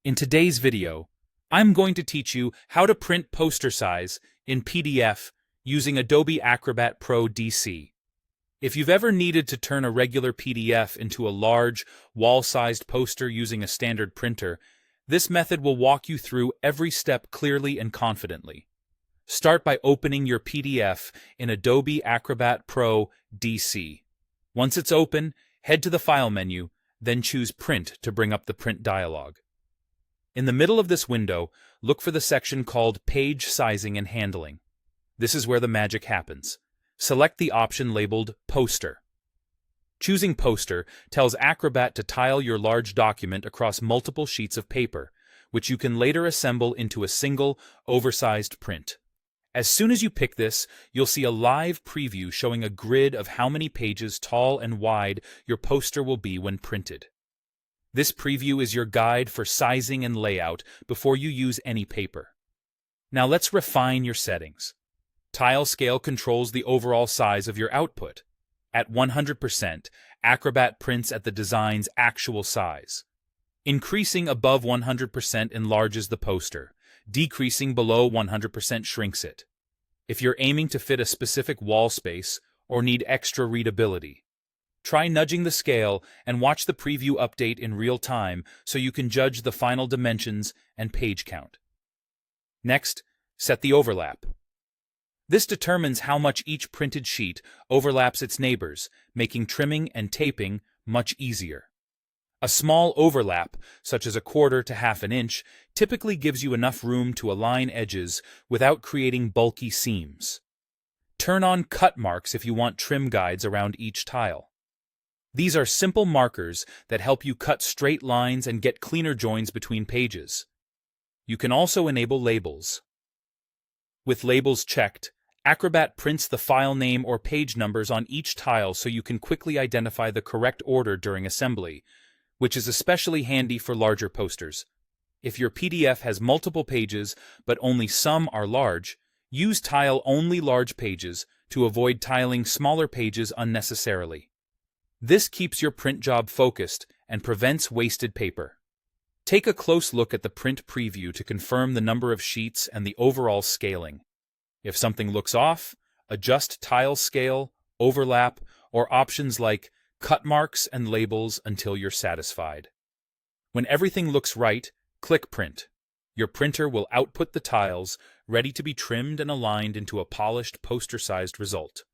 In today's video, I'm going to teach you how to print poster size in PDF using Adobe Acrobat Pro DC. If you've ever needed to turn a regular PDF into a large, wall-sized poster using a standard printer, this method will walk you through every step clearly and confidently. Start by opening your PDF in Adobe Acrobat Pro DC. Once it's open, head to the File menu, then choose Print to bring up the print dialog. In the middle of this window, look for the section called Page Sizing and Handling. This is where the magic happens. Select the option labeled Poster. Choosing Poster tells Acrobat to tile your large document across multiple sheets of paper, which you can later assemble into a single, oversized print. As soon as you pick this, you'll see a live preview showing a grid of how many pages tall and wide your poster will be when printed. This preview is your guide for sizing and layout before you use any paper. Now let's refine your settings. Tile scale controls the overall size of your output. At 100%, Acrobat prints at the design's actual size. Increasing above 100% enlarges the poster. Decreasing below 100% shrinks it. If you're aiming to fit a specific wall space or need extra readability, try nudging the scale and watch the preview update in real time so you can judge the final dimensions and page count. Next, set the overlap. This determines how much each printed sheet overlaps its neighbors, making trimming and taping much easier. A small overlap, such as 1/4 to 1/2 inch, typically gives you enough room to align edges without creating bulky seams. Turn on cut marks if you want trim guides around each tile. These are simple markers that help you cut straight lines and get cleaner joins between pages. You can also enable labels. With labels checked, Acrobat prints the file name or page numbers on each tile so you can quickly identify the correct order during assembly, which is especially handy for larger posters. If your PDF has multiple pages but only some are large, use tile only large pages to avoid tiling smaller pages unnecessarily. This keeps your print job focused and prevents wasted paper. Take a close look at the print preview to confirm the number of sheets and the overall scaling. If something looks off, adjust tile scale, overlap, or options like cut marks and labels until you're satisfied. When everything looks right, click Print. Your printer will output the tiles, ready to be trimmed and aligned into a polished poster-sized result.